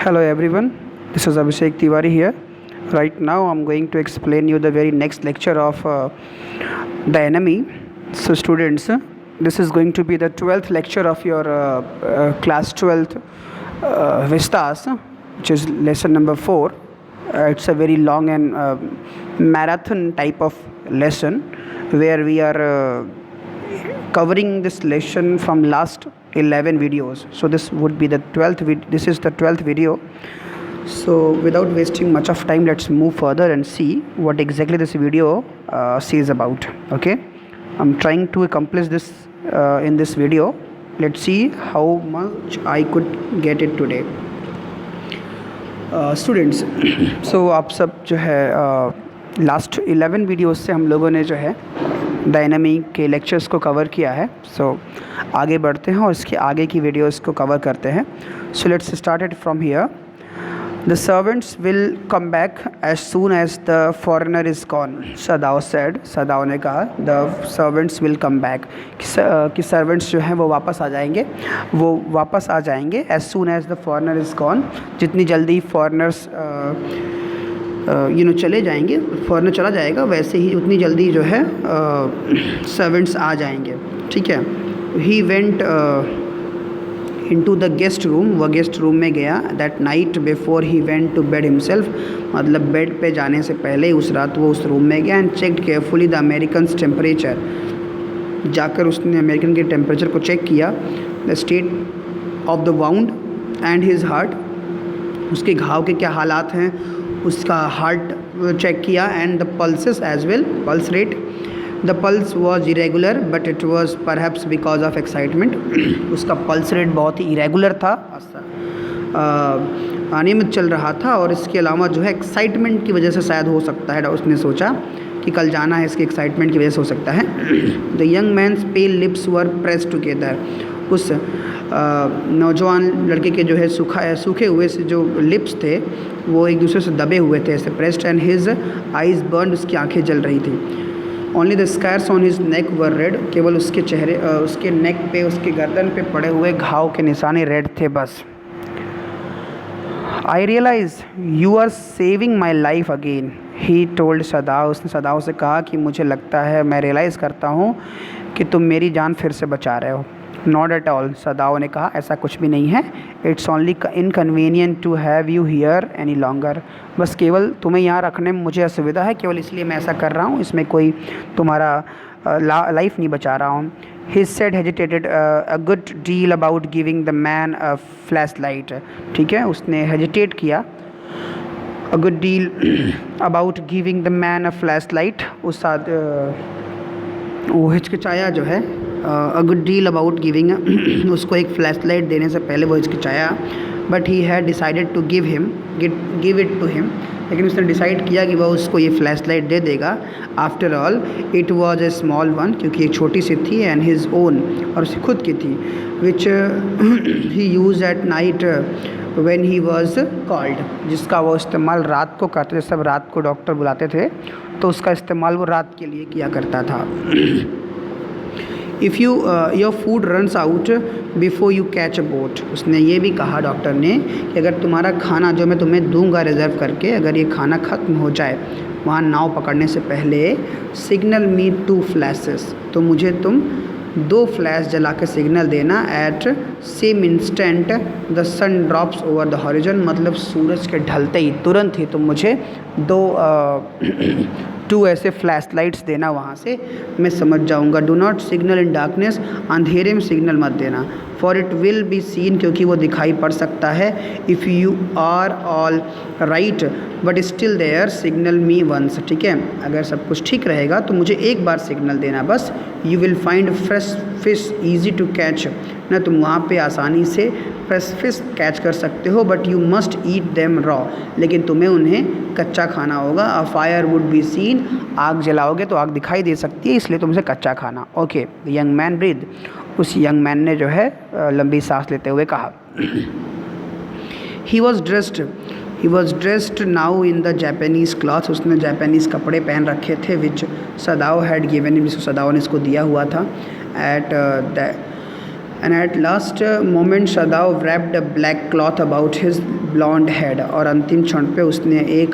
Hello everyone, this is Abhishek Tiwari here. Right now I'm going to explain you the very next lecture of the enemy. So students, this is going to be the 12th lecture of your class 12th Vistas, which is lesson number 4. It's a very long and marathon type of lesson where we are covering this lesson from last 11 videos. So this would be the 12th this is the 12th video. So without wasting much of time, let's move further and see what exactly this video says about. Okay, I'm trying to accomplish this in this video. Let's see how much I could get it today. Students so आप सब जो है last 11 videos से हम लोगों ने जो है डायनामिक के लेक्चर्स को कवर किया है. सो आगे बढ़ते हैं और इसके आगे की वीडियोस को कवर करते हैं. So let's start it from here. The servants will come back as soon as the foreigner is gone. Sadao said, Sadao ने कहा the servants will come back, कि सर्वेंट्स जो हैं वो वापस आ जाएंगे, वो वापस आ जाएंगे as soon as the foreigner is gone. जितनी जल्दी फॉरेनर्स चले जाएंगे, फॉरेनर चला जाएगा, वैसे ही उतनी जल्दी जो है सर्वेंट्स आ जाएंगे. ठीक है. He went into the guest room, वह गेस्ट रूम में गया. That night before he went to bed himself, मतलब बेड पे जाने से पहले उस रात वो उस रूम में गया. And checked carefully the Americans temperature, जाकर उसने अमेरिकन के टेम्परेचर को चेक किया. The state of the wound and his heart, उसके घाव के क्या हालात हैं, उसका हार्ट चेक किया. And the pulses as well, pulse rate. The pulse was irregular but it was perhaps because of excitement. उसका पल्स रेट बहुत ही इरेगुलर था, अनियमित चल रहा था, और इसके अलावा जो है एक्साइटमेंट की वजह से शायद हो सकता है, उसने सोचा कि कल जाना है, इसके एक्साइटमेंट की वजह से हो सकता है. The young man's pale lips were pressed together, उस नौजवान लड़के के जो है सूखे हुए से जो लिप्स थे वो एक दूसरे से दबे हुए थे, ऐसे pressed. And his eyes burn, उसकी आंखें जल रही थी. Only the scarce on his neck were red, केवल उसके चेहरे उसके नेक पे, उसके गर्दन पे पड़े हुए घाव के निशाने रेड थे बस. I realise you are saving my life again, he told Sadao. उसने सदाव से कहा कि मुझे लगता है, मैं रियलाइज़ करता हूँ कि तुम मेरी जान फिर से बचा रहे हो. नॉट एट ऑल, सदाव ने कहा ऐसा कुछ भी नहीं है. It's only inconvenient to have you here any longer, बस केवल तुम्हें यहाँ रखने में मुझे असुविधा है, केवल इसलिए मैं ऐसा कर रहा हूँ, इसमें कोई तुम्हारा लाइफ नहीं बचा रहा हूँ. He said hesitated a good deal about giving the man a flash light. ठीक है, उसने हेजिटेट किया. A good deal about giving the man a flash light, उस वो हिचकिचाया जो है. A good deal about giving, उसको एक फ्लैश लाइट देने से पहले वो हिचकिचाया. But he had decided to give it to him, लेकिन उसने डिसाइड किया कि वह उसको ये फ्लैश लाइट दे देगा. After all it was a small one, क्योंकि एक छोटी सी थी. एंड हिज ओन, और उसकी खुद की थी. Which he use at night when he was called, जिसका वो इस्तेमाल रात को करते थे. सब रात को डॉक्टर बुलाते थे तो उसका इस्तेमाल वो रात के लिए किया करता था. If your food runs out before you catch a boat, उसने ये भी कहा डॉक्टर ने कि अगर तुम्हारा खाना जो मैं तुम्हें दूंगा रिजर्व करके, अगर ये खाना ख़त्म हो जाए वहाँ नाव पकड़ने से पहले, सिग्नल मी 2 फ्लैशेस, तो मुझे तुम 2 फ्लैश जला के सिग्नल देना. At same instant the sun drops over the horizon, मतलब सूरज के ढलते ही तुरंत ही तुम मुझे 2 ऐसे फ्लैश लाइट्स देना, वहाँ से मैं समझ जाऊँगा. Do not signal in darkness, अंधेरे में सिग्नल मत देना. For it will be seen, क्योंकि वो दिखाई पड़ सकता है. If you are all right but still there, signal me once. ठीक है, अगर सब कुछ ठीक रहेगा तो मुझे एक बार सिग्नल देना बस. You will find fresh fish easy to catch, ना तुम वहाँ पे आसानी से फ्रेश फिश कैच कर सकते हो. But you must eat them raw, लेकिन तुम्हें उन्हें कच्चा खाना होगा. A fire would be seen, आग जलाओगे तो आग दिखाई दे सकती है, इसलिए तुमसे कच्चा खाना. Okay. The young man breathe, उस यंग मैन ने जो है लंबी सांस लेते हुए कहा. He was dressed now in the Japanese cloth, उसने जापानीज़ कपड़े पहन रखे थे. Which Sadao had given him, जिसको सदाव ने इसको दिया हुआ था. At And at last moment Sadav wrapped a black cloth about his blonde head, और अंतिम क्षण पे उसने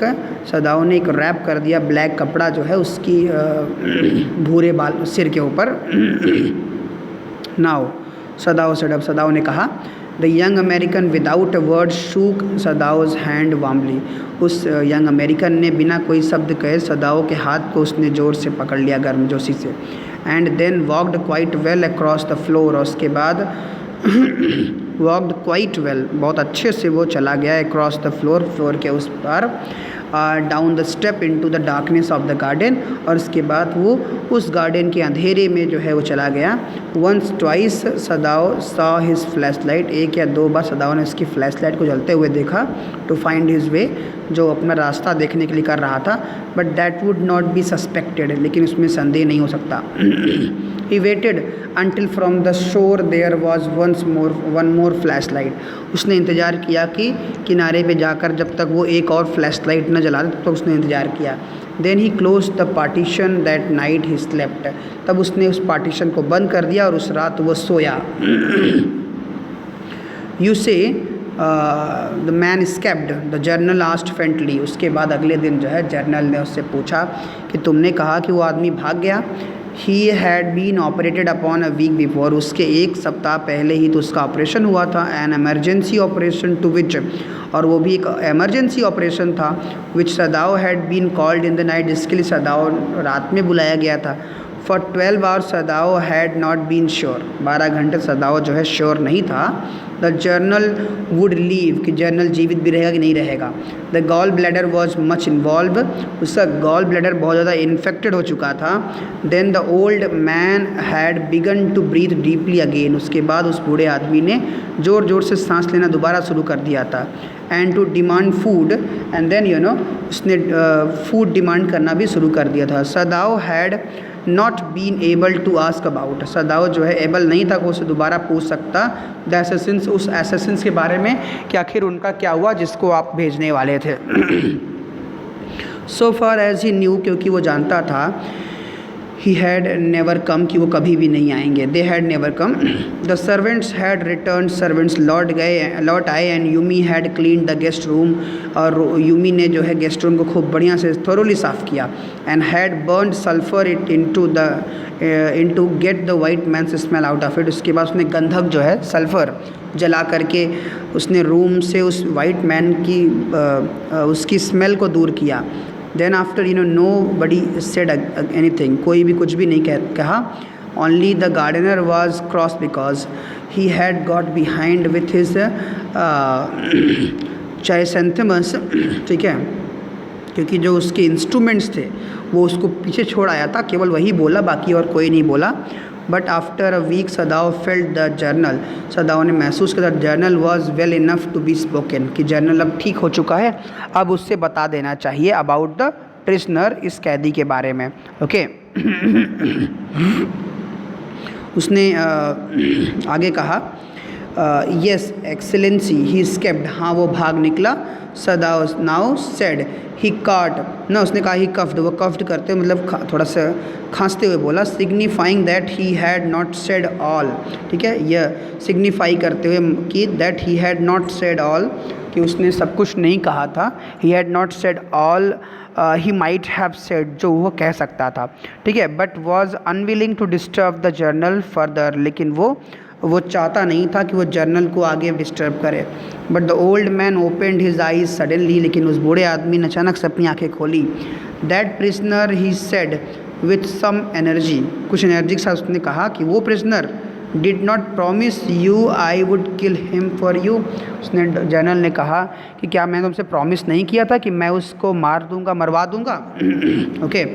सदाओ ने एक रैप कर दिया ब्लैक कपड़ा जो है उसकी भूरे बाल सिर के ऊपर। नाउ सदाओ सेड, अब सदाओ ने कहा, the young American without a word shook Sadao's hand warmly, उस यंग अमेरिकन ने बिना कोई शब्द कहे सदाओ के हाथ को उसने ज़ोर से पकड़ लिया गर्मजोशी से। And then walked quite well across the floor, और उसके बाद वॉकड क्वाइट वेल, बहुत अच्छे से वो चला गया अक्रॉस द फ्लोर, फ्लोर के उस पार, down the step into the darkness of the garden, और उसके बाद वो उस गार्डन के अंधेरे में जो है वो चला गया। वंस ट्वाइस सदाओ सॉ हिज फ्लैश लाइट, एक या दो बार सदाओ ने उसकी फ्लैश लाइट को जलते हुए देखा, टू फाइंड हिज वे, जो अपना रास्ता देखने के लिए कर रहा था। But that would not be suspected, लेकिन उसमें संदेह नहीं हो सकता। He waited until from the shore there was one more flashlight, उसने इंतज़ार किया कि किनारे पे जाकर जब तक वो एक और फ्लैश लाइट न जला दे तब तक उसने इंतज़ार किया। Then he closed the partition, that night he slept, तब उसने उस पार्टीशन को बंद कर दिया और उस रात वो सोया। You say the man escaped, the journal asked faintly, उसके बाद अगले दिन जो है जर्नल ने उससे पूछा कि तुमने कहा कि वो आदमी भाग गया। He had been operated upon a week before, उसके एक सप्ताह पहले ही तो उसका ऑपरेशन हुआ था। An emergency operation to which, और वो भी एक एमरजेंसी ऑपरेशन था। Which Sadao had been called in the night, जिसके लिए सदाओ रात में बुलाया गया था। For 12 hours Sadao had not been sure, 12 घंटे सदाओ जो है श्योर नहीं था। द जर्नल वुड लीव, कि जर्नल जीवित भी रहेगा कि नहीं रहेगा। The gall bladder was much involved, उसका गॉल ब्लैडर बहुत ज़्यादा इन्फेक्टेड हो चुका था। Then the old man had begun to breathe deeply again, उसके बाद उस बूढ़े आदमी ने ज़ोर ज़ोर से सांस लेना दोबारा शुरू कर दिया था। And to demand food, and then उसने फूड डिमांड करना भी शुरू कर दिया था। Sadao had not been able to ask about, Sadao जो है एबल नहीं था कि उसे दोबारा पूछ सकता द एसेसिन्स, उस एसेसिन्स के बारे में कि आखिर उनका क्या हुआ जिसको आप भेजने वाले थे। सो फार एज ही न्यू, क्योंकि वो जानता था, ही हैड नेवर कम, कि वो कभी भी नहीं आएंगे। They had never come. The servants had return, servants लौट आए। And Yumi had clean the guest room, और यूमी ने जो है गेस्ट रूम को खूब बढ़िया से थोरोली साफ़ किया। And had burn sulphur it into get the white man smell out of it, उसके बाद उसने गंधक जो है सल्फ़र जला करके उसने रूम से उस वाइट मैन की उसकी स्मेल को दूर किया। Then after nobody said anything, कोई भी कुछ भी नहीं कहा। Only the gardener was cross because he had got behind with his chrysanthemums, ठीक है, क्योंकि जो उसके इंस्ट्रूमेंट्स थे वो उसको पीछे छोड़ आया था, केवल वही बोला, बाकी और कोई नहीं बोला। But after a week Sadao felt the general, Sadao ने महसूस किया general was well enough to be spoken, कि जर्नल अब ठीक हो चुका है, अब उससे बता देना चाहिए अबाउट द प्रिजनर, इस कैदी के बारे में। ओके उसने आगे कहा, यस एक्सेलेंसी ही स्केप्ड, हाँ वो भाग निकला। सदाओ नाउ सेड ही काट ना, उसने कहा ही कफ्ड, वो कफ्ड करते मतलब थोड़ा सा खांसते हुए बोला। Signifying that he had not said all, ठीक है, यह सिग्निफाई करते हुए कि that he had not said all, कि उसने सब कुछ नहीं कहा था। He had not said all he might have said, जो वो कह सकता था, ठीक है। But was unwilling to disturb the general further, लेकिन वो चाहता नहीं था कि वो जर्नल को आगे डिस्टर्ब करे। But the old man opened his eyes suddenly, लेकिन उस बूढ़े आदमी ने अचानक से अपनी आंखें खोली। That prisoner he said with some energy, कुछ एनर्जी के साथ उसने कहा कि वो prisoner did not promise you I would kill him for you, उसने जर्नल ने कहा कि क्या मैंने तुमसे प्रॉमिस नहीं किया था कि मैं उसको मार दूंगा, मरवा दूंगा। ओके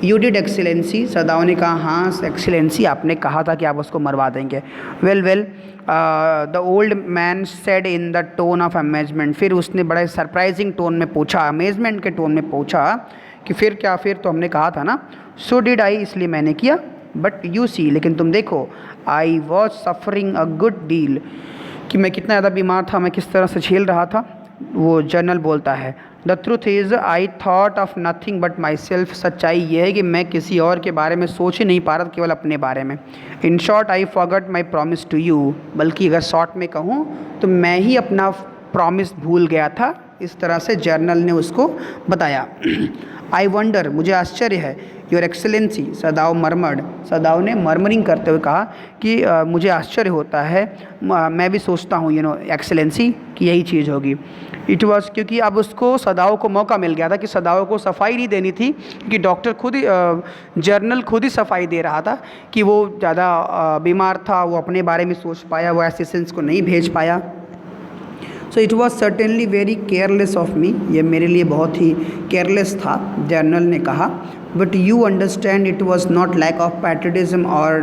यू डिड एक्सीलेंसी, सदाओ ने कहा हाँ एक्सीलेंसी, आपने कहा था कि आप उसको मरवा देंगे। Well the old man said in the tone of amazement, फिर उसने बड़े सरप्राइजिंग टोन में पूछा, अमेजमेंट के टोन में पूछा कि फिर क्या, फिर तो हमने कहा था ना। सो डिड आई, इसलिए मैंने किया। बट यू सी, लेकिन तुम देखो, I was suffering a good deal, कि मैं कितना ज़्यादा बीमार था, मैं किस तरह से झेल रहा था। वो जर्नल बोलता है, the truth is I thought of nothing but my self, सच्चाई ये है कि मैं किसी और के बारे में सोच ही नहीं पा रहा था, केवल अपने बारे में। In short I forgot my promise to you, बल्कि अगर शॉर्ट में कहूँ तो मैं ही अपना प्रॉमिस भूल गया था, इस तरह से जर्नल ने उसको बताया। आई वंडर, मुझे आश्चर्य है, योर एक्सेलेंसी, सदाव मरमर्ड, सदाव ने मर्मरिंग करते हुए कहा कि मुझे आश्चर्य होता है, मैं भी सोचता हूँ एक्सेलेंसी कि यही चीज़ होगी। इट वॉज, क्योंकि अब उसको सदाव को मौका मिल गया था कि सदाव को सफाई नहीं देनी थी, क्योंकि डॉक्टर खुद ही जर्नल खुद ही सफाई दे रहा था कि वो ज़्यादा बीमार था, वो अपने बारे में सोच पाया, वो असिस्टेंट्स को नहीं भेज पाया। So it was certainly very careless of me, ये मेरे लिए बहुत ही केयरलेस था, जर्नल ने कहा। But you understand it was not lack of patriotism और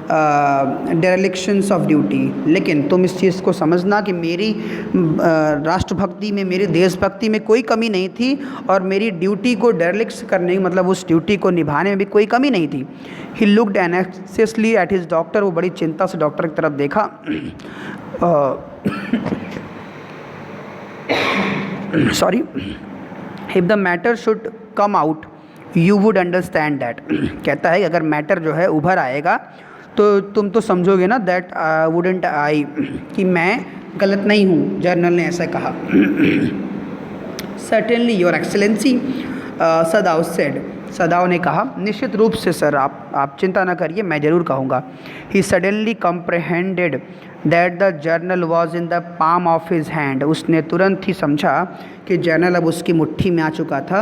डेरेलिक्शंस ऑफ ड्यूटी, लेकिन तुम इस चीज़ को समझना कि मेरी राष्ट्रभक्ति में, मेरी देशभक्ति में कोई कमी नहीं थी, और मेरी ड्यूटी को डेरेलिक्ट करने, मतलब उस ड्यूटी को निभाने में भी कोई कमी नहीं थी। He looked anxiously at his doctor, वो बड़ी चिंता से डॉक्टर की तरफ देखा। Sorry, if the matter should come out you would understand that, कहता है कि अगर मैटर जो है उभर आएगा तो तुम तो समझोगे ना, दैट वुडेंट आई, कि मैं गलत नहीं हूँ, जर्नल ने ऐसा कहा। Certainly your excellency, सदाव said, Sadao ने कहा, निश्चित रूप से सर, आप चिंता ना करिए, मैं ज़रूर कहूँगा। He suddenly comprehended that the general was in the palm of his hand, उसने तुरंत ही समझा कि जर्नल अब उसकी मुट्ठी में आ चुका था।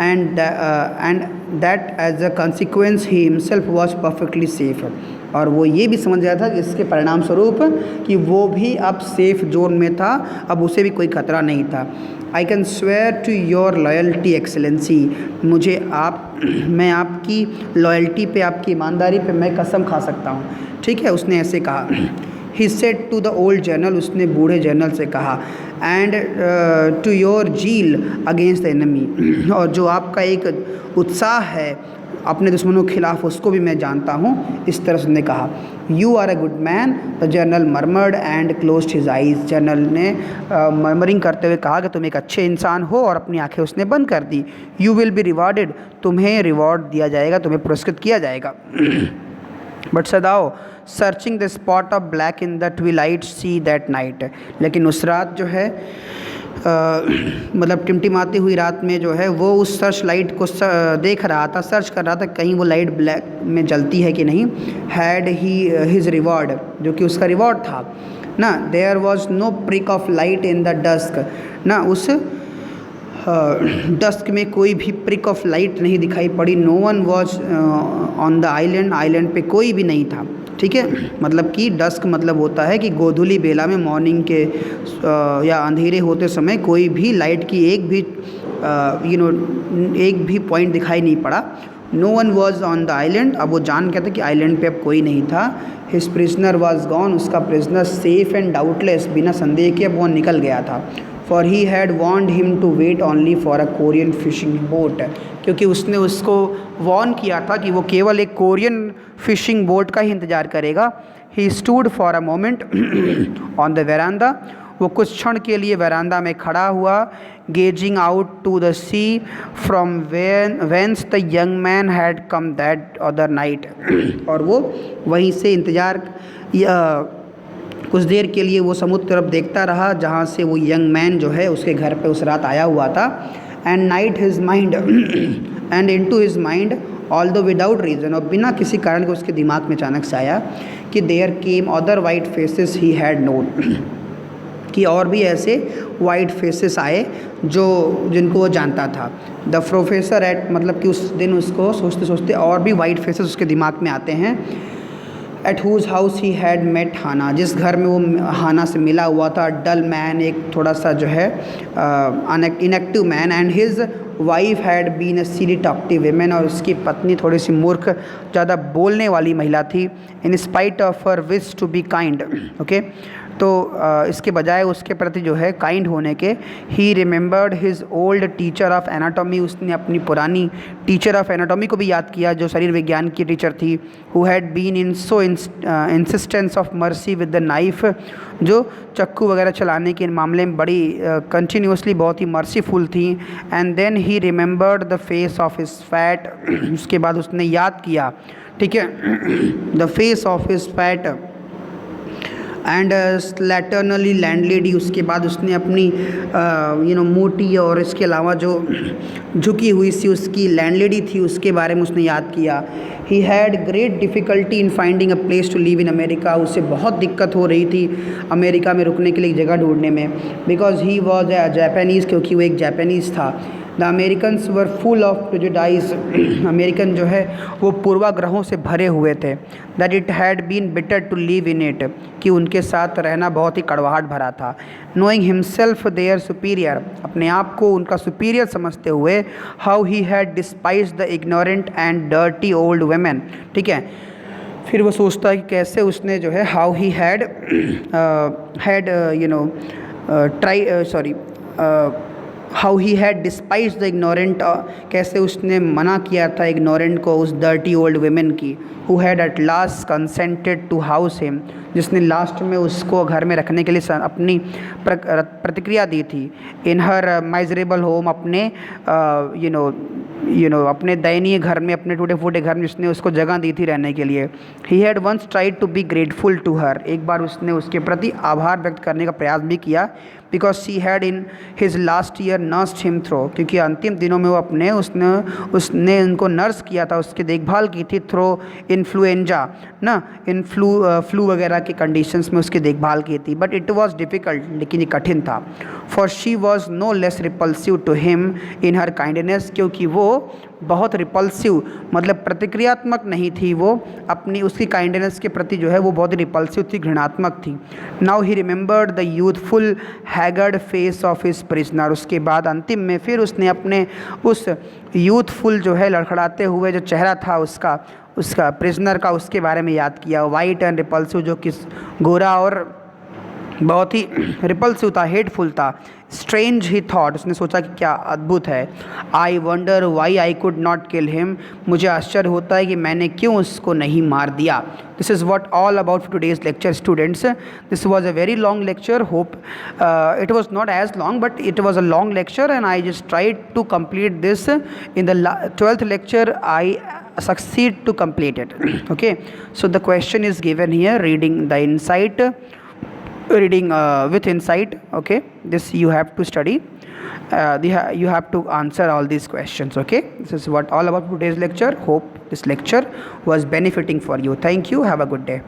And that as a consequence he himself was perfectly safe, और वो ये भी समझ गया था कि इसके परिणाम स्वरूप कि वो भी अब सेफ जोन में था, अब उसे भी कोई खतरा नहीं था। I can swear to your loyalty excellency, मैं आपकी लॉयल्टी पे, आपकी ईमानदारी पे मैं कसम खा सकता हूँ, ठीक है, उसने ऐसे कहा। He said to the old general, उसने बूढ़े जर्नल से कहा, and to your zeal against the enemy, और जो आपका एक उत्साह है अपने दुश्मनों के खिलाफ, उसको भी मैं जानता हूँ, इस तरह से उसने कहा। You are a good man, the general murmured and closed his eyes, general ने मर्मरिंग करते हुए कहा कि तुम एक अच्छे इंसान हो, और अपनी आंखें उसने बंद कर दी। यू विल बी रिवॉर्डेड, तुम्हें रिवॉर्ड दिया जाएगा, तुम्हें पुरस्कृत किया जाएगा। But Sadao searching the spot of black in the Twilight see that night, लेकिन उस रात जो है मतलब टिमटिमाती हुई रात में जो है वो उस सर्च लाइट को देख रहा था, सर्च कर रहा था कहीं वो लाइट ब्लैक में जलती है कि नहीं। हैड ही हिज रिवॉर्ड, जो कि उसका रिवॉर्ड था ना। There was no prick of light in the dusk ना, उस डस्क में कोई भी प्रिक ऑफ लाइट नहीं दिखाई पड़ी। No one was on the island, island पे कोई भी नहीं था, ठीक है। मतलब कि डस्क मतलब होता है कि गोधूली बेला में, मॉर्निंग के या अंधेरे होते समय कोई भी लाइट की एक भी पॉइंट दिखाई नहीं पड़ा। No one was on the island, अब वो जान गया था कि आइलैंड पे अब कोई नहीं था। हिज प्रिजनर वॉज गॉन, उसका प्रिजनर सेफ एंड डाउटलेस, बिना संदेह के अब वो निकल गया था। For he had warned him to wait only for a Korean fishing boat, क्योंकि उसने उसको वॉर्न किया था कि वो केवल एक कोरियन फिशिंग बोट का ही इंतज़ार करेगा। He stood for a moment on the veranda, वो कुछ क्षण के लिए वरांदा में खड़ा हुआ। Gazing out to the sea from whence the young man had come that other night, और वो वहीं से इंतज़ार कुछ देर के लिए वो समुद्र तरफ देखता रहा जहाँ से वो यंग मैन जो है उसके घर पे उस रात आया हुआ था। And night his mind and into his mind although without reason, और बिना किसी कारण के उसके दिमाग में अचानक से आया कि there came other white faces he had known, कि और भी ऐसे वाइट फेसेस आए जिनको वो जानता था। द प्रोफेसर एट, मतलब कि उस दिन उसको सोचते सोचते और भी वाइट फेसेस उसके दिमाग में आते हैं। At whose house he had met Hana, जिस घर में वो हाना से मिला हुआ था। डल मैन, एक थोड़ा सा जो है inactive man. And his wife had been a silly talkative women, और उसकी पत्नी थोड़ी सी मूर्ख, ज़्यादा बोलने वाली महिला थी। In spite of her wish to be kind, okay, तो इसके बजाय उसके प्रति जो है काइंड होने के, ही remembered his old teacher of anatomy, उसने अपनी पुरानी टीचर ऑफ एनाटॉमी को भी याद किया जो शरीर विज्ञान की टीचर थी। Who had been in so insistence of mercy with the knife, जो चक्कू वगैरह चलाने के मामले में बड़ी कंटिन्यूसली बहुत ही मर्सीफुल थी। And then he remembered the face of his fat, उसके बाद उसने याद किया, ठीक है, the face of his fat and slatternly landlady, उसके बाद उसने अपनी मोटी और इसके अलावा जो झुकी हुई सी उसकी लैंडलेडी थी उसके बारे में उसने याद किया। He had great difficulty in finding a place to live in America, उसे बहुत दिक्कत हो रही थी अमेरिका में रुकने के लिए एक जगह ढूंढने में, because he was a Japanese, क्योंकि वो एक जापानीज़ था। The Americans were full of prejudice, American जो है वो पूर्वाग्रहों से भरे हुए थे। That it had been better to live in it, कि उनके साथ रहना बहुत ही कड़वाहट भरा था। नोइंग हिमसेल्फ देयर सुपीरियर, अपने आप को उनका सुपीरियर समझते हुए, how he had despised the ignorant and dirty old women, ठीक है। फिर वो सोचता है कि कैसे उसने जो है how he had how he had despised the ignorant, कैसे उसने मना किया था इग्नोरेंट को, उस डर्टी ओल्ड वेमेन की, who had at last consented to house him, जिसने लास्ट में उसको घर में रखने के लिए अपनी प्रतिक्रिया दी थी। इन हर माइजरेबल होम, अपने अपने दयनीय घर में, अपने टूटे फूटे घर में जिसने उसको जगह दी थी रहने के लिए। He had once tried to be grateful to her, एक बार उसने उसके प्रति आभार व्यक्त करने का प्रयास भी किया, because she had in his last year nursed him through, क्योंकि अंतिम दिनों में वो उसने उनको नर्स किया था, उसकी देखभाल की थी थ्रो इन्फ्लुएंजा ना, फ्लू वगैरह की कंडीशंस में उसकी देखभाल की थी। बट इट वॉज डिफ़िकल्ट, लेकिन ये कठिन था। For she was no less repulsive to him in her kindness, क्योंकि वो बहुत रिपल्सिव मतलब प्रतिक्रियात्मक नहीं थी, वो अपनी उसकी काइंडनेस के प्रति जो है वो बहुत रिपल्सिव थी, घृणात्मक थी। Now he remembered the youthful haggard face of his prisoner, उसके बाद अंतिम में फिर उसने अपने उस यूथफुल जो है लड़खड़ाते हुए जो चेहरा था उसका प्रिजनर का, उसके बारे में याद किया। वाइट एंड रिपल्सिव, जो कि गोरा और बहुत ही रिपल्सिव था, हेटफुल था। स्ट्रेंज ही थॉट, उसने सोचा कि क्या अद्भुत है। I wonder why I could not kill him, मुझे आश्चर्य होता है कि मैंने क्यों उसको नहीं मार दिया। This is what all about today's lecture students. This was a very long lecture, hope it was not as long but it was a long lecture and I just tried to complete this in the 12th lecture. I succeed to complete it. Okay, so the question is given here, reading with insight. Okay, this you have to study, you have to answer all these questions. Okay, this is what all about today's lecture. Hope this lecture was benefiting for you. Thank you, have a good day.